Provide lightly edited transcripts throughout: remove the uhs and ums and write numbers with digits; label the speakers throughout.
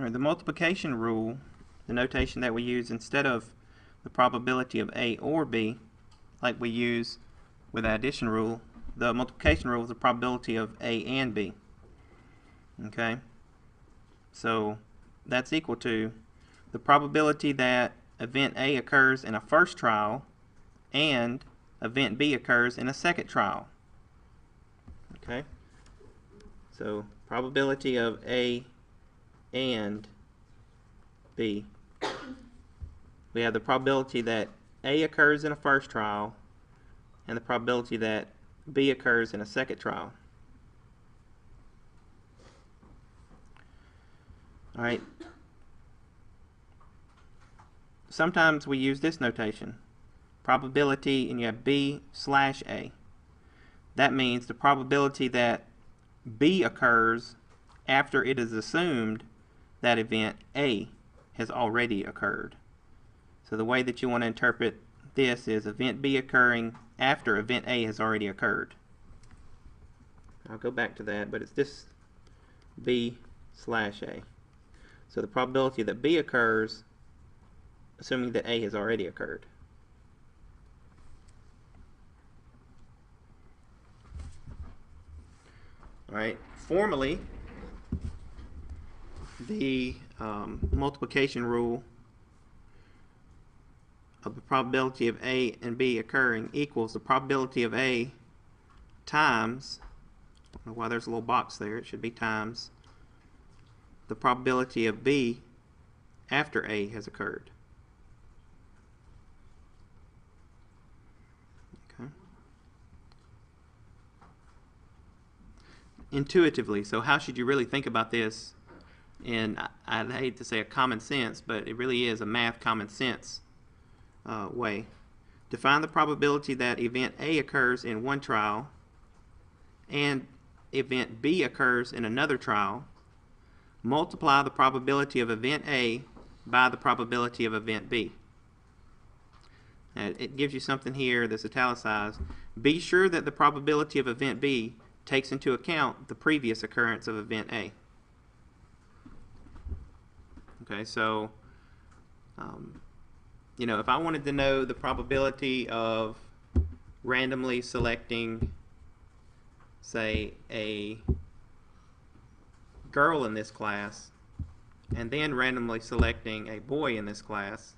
Speaker 1: All right, the multiplication rule, the notation that we use instead of the probability of A or B, like we use with the addition rule, the multiplication rule is the probability of A and B. Okay? So that's equal to the probability that event A occurs in a first trial and event B occurs in a second trial. Okay? So probability of A and B. We have the probability that A occurs in a first trial and the probability that B occurs in a second trial. All right. Sometimes we use this notation. Probability, and you have B/A. That means the probability that B occurs after it is assumed that event A has already occurred. So the way that you want to interpret this is event B occurring after event A has already occurred. I'll go back to that, but it's this B/A. So the probability that B occurs assuming that A has already occurred. All right, formally, the multiplication rule of the probability of A and B occurring equals the probability of A times, I don't know why there's a little box there, it should be times the probability of B after A has occurred. Okay. Intuitively, so how should you really think about this? And I'd hate to say a common sense, but it really is a math common sense way. Define the probability that event A occurs in one trial and event B occurs in another trial. Multiply the probability of event A by the probability of event B. It gives you something here that's italicized. Be sure that the probability of event B takes into account the previous occurrence of event A. Okay, so you know, if I wanted to know the probability of randomly selecting, say, a girl in this class and then randomly selecting a boy in this class,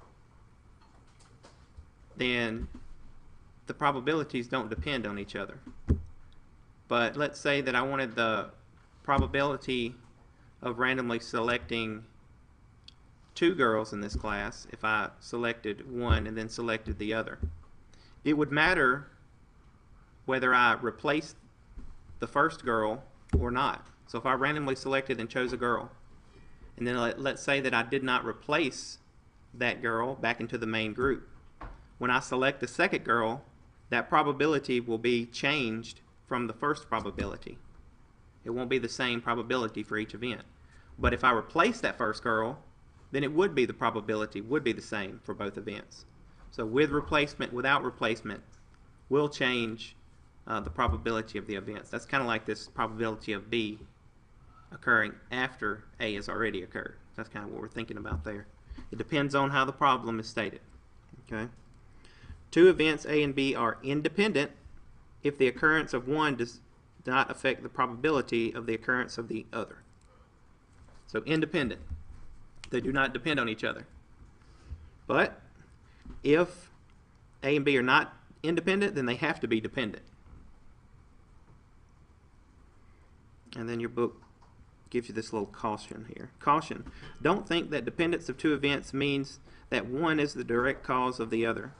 Speaker 1: then the probabilities don't depend on each other. But let's say that I wanted the probability of randomly selecting two girls in this class if I selected one and then selected the other. It would matter whether I replaced the first girl or not. So if I randomly selected and chose a girl, and then let's say that I did not replace that girl back into the main group. When I select the second girl, that probability will be changed from the first probability. It won't be the same probability for each event. But if I replace that first girl, then it would be the probability would be the same for both events. So with replacement, without replacement, will change the probability of the events. That's kind of like this probability of B occurring after A has already occurred. That's kind of what we're thinking about there. It depends on how the problem is stated. Okay. Two events A and B are independent if the occurrence of one does not affect the probability of the occurrence of the other. So independent. They do not depend on each other. But if A and B are not independent, then they have to be dependent. And then your book gives you this little caution here. Caution. Don't think that dependence of two events means that one is the direct cause of the other.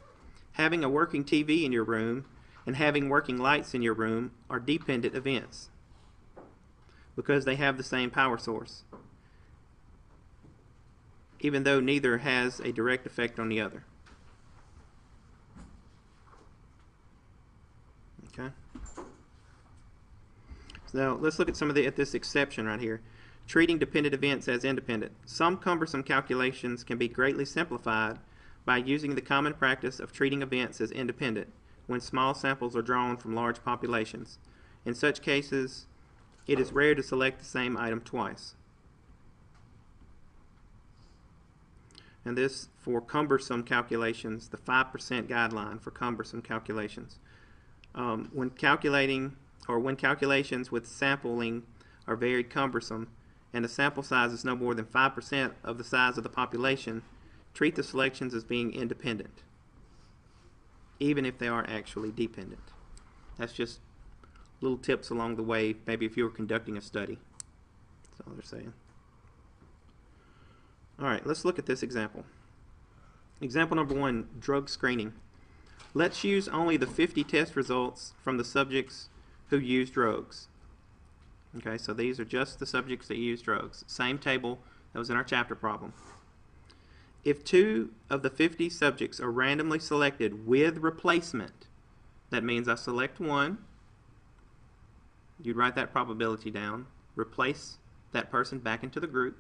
Speaker 1: Having a working TV in your room and having working lights in your room are dependent events because they have the same power source, even though neither has a direct effect on the other. Okay. So now let's look at some of this exception right here. Treating dependent events as independent. Some cumbersome calculations can be greatly simplified by using the common practice of treating events as independent when small samples are drawn from large populations. In such cases, it is rare to select the same item twice. and this for cumbersome calculations, the 5% guideline for cumbersome calculations. When calculating, or when calculations with sampling are very cumbersome and the sample size is no more than 5% of the size of the population, treat the selections as being independent, even if they are actually dependent. That's just little tips along the way, maybe if you were conducting a study. That's all they're saying. Alright, let's look at this example. Example number 1, drug screening. Let's use only the 50 test results from the subjects who use drugs. Okay, so these are just the subjects that use drugs. Same table that was in our chapter problem. If 2 of the 50 subjects are randomly selected with replacement, that means I select one, you'd write that probability down, replace that person back into the group,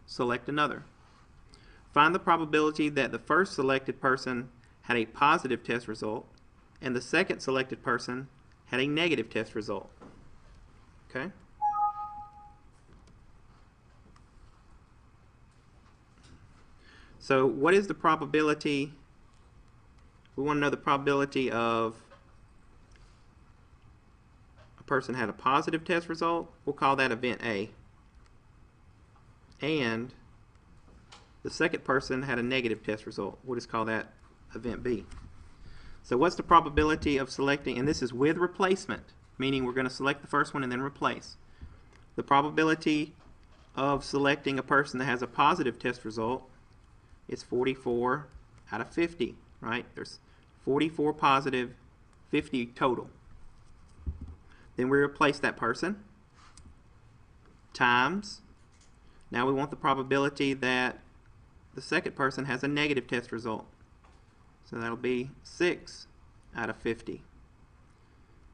Speaker 1: select another. Find the probability that the first selected person had a positive test result and the second selected person had a negative test result. Okay? So what is the probability? We want to know the probability of a person had a positive test result. We'll call that event A. And the second person had a negative test result. We'll just call that event B. So what's the probability of selecting, and this is with replacement, meaning we're going to select the first one and then replace. The probability of selecting a person that has a positive test result is 44 out of 50, right? There's 44 positive, 50 total. Then we replace that person times, now we want the probability that the second person has a negative test result. So that'll be 6 out of 50.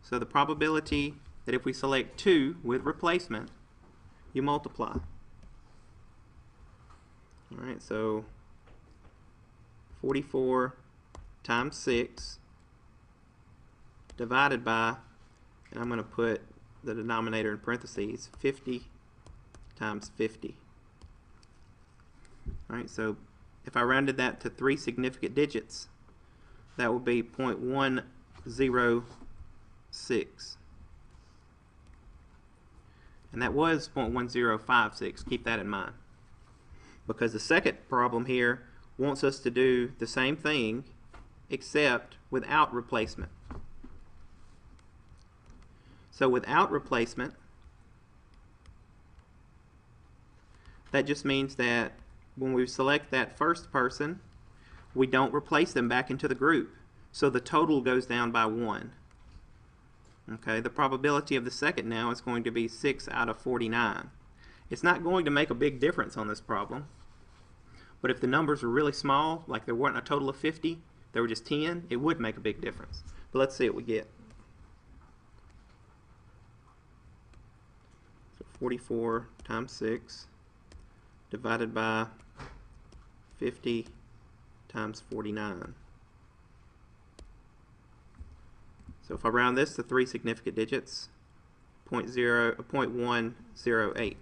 Speaker 1: So the probability that if we select 2 with replacement, you multiply. Alright, so 44 times 6 divided by, and I'm going to put the denominator in parentheses, 50 times 50. Alright, so if I rounded that to 3 significant digits, that would be 0.106. And that was 0.1056. Keep that in mind. Because the second problem here wants us to do the same thing except without replacement. So without replacement, that just means that when we select that first person, we don't replace them back into the group. So the total goes down by 1. Okay, the probability of the second now is going to be 6 out of 49. It's not going to make a big difference on this problem. But if the numbers are really small, like there weren't a total of 50, there were just 10, it would make a big difference. But let's see what we get. So 44 times 6 divided by 50 times 49. So if I round this to 3 significant digits, 0.108.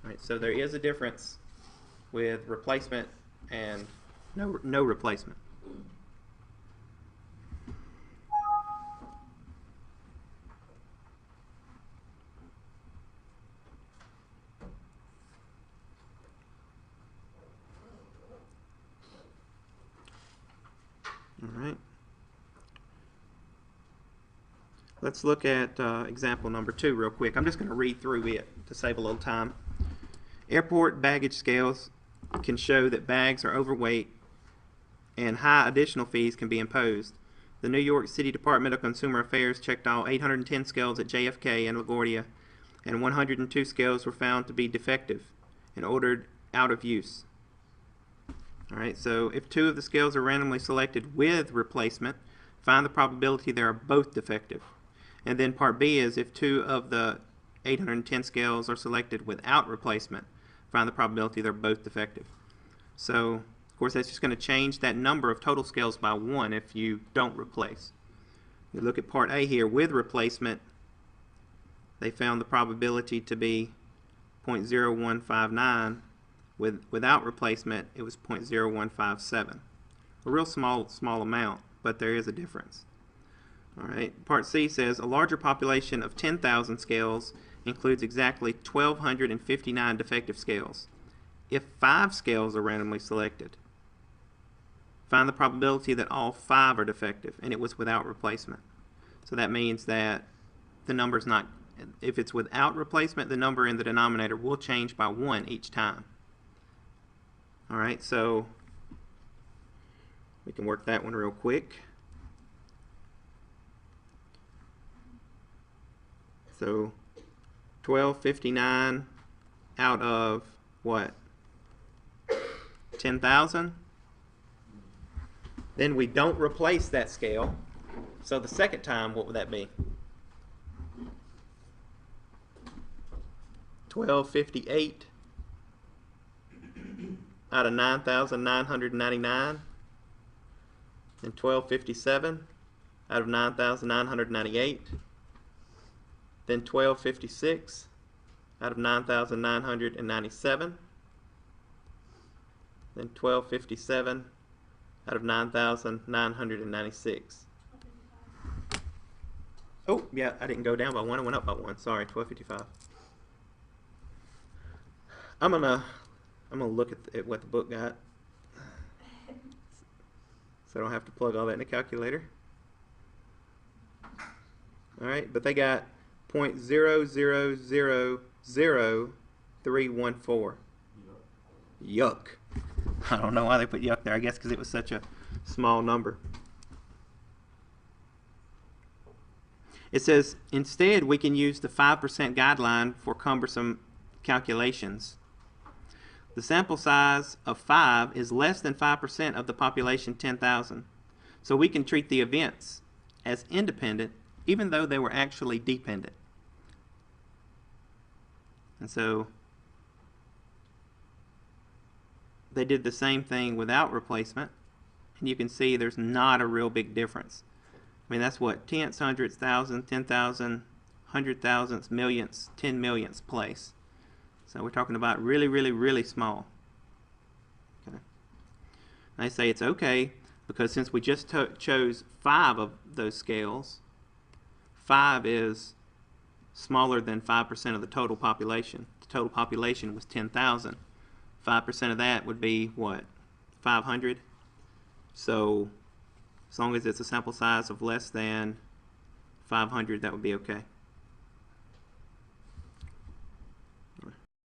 Speaker 1: Alright, so there is a difference with replacement and no replacement. Alright. Let's look at example number 2 real quick. I'm just going to read through it to save a little time. Airport baggage scales can show that bags are overweight and high additional fees can be imposed. The New York City Department of Consumer Affairs checked all 810 scales at JFK and LaGuardia, and 102 scales were found to be defective and ordered out of use. Alright, so if 2 of the scales are randomly selected with replacement, find the probability they are both defective. And then part B is if 2 of the 810 scales are selected without replacement, find the probability they're both defective. So, of course, that's just going to change that number of total scales by 1 if you don't replace. You look at part A here, with replacement, they found the probability to be 0.0159. Without replacement, it was 0.0157. A real small amount, but there is a difference. All right. Part C says a larger population of 10,000 scales includes exactly 1,259 defective scales. If 5 scales are randomly selected, find the probability that all 5 are defective, and it was without replacement. So that means that the number's not, if it's without replacement, the number in the denominator will change by 1 each time. All right, so we can work that one real quick. So 1,259 out of what? 10,000. Then we don't replace that scale. So the second time, what would that be? 1,258 out of 9,999. And 1,257 out of 9,998. Then 1,256 out of 9,997. Then 1,257 out of 9,996. Oh, yeah, I didn't go down by 1, I went up by 1. Sorry, 1,255. I'm gonna look at what the book got, so I don't have to plug all that in the calculator. All right, but they got 0.0000314. Yuck. I don't know why they put yuck there. I guess because it was such a small number. It says, instead, we can use the 5% guideline for cumbersome calculations. The sample size of 5 is less than 5% of the population 10,000. So we can treat the events as independent, even though they were actually dependent. And so they did the same thing without replacement, and you can see there's not a real big difference. I mean, that's what, tenths, hundredths, thousandths, 10,000, 100,000ths, millionths, 10 millionths place. So we're talking about really, really, really small. Okay. And I say it's okay because since we just chose 5 of those scales, 5 is smaller than 5% of the total population. The total population was 10,000. 5% of that would be what? 500. So as long as it's a sample size of less than 500, that would be okay.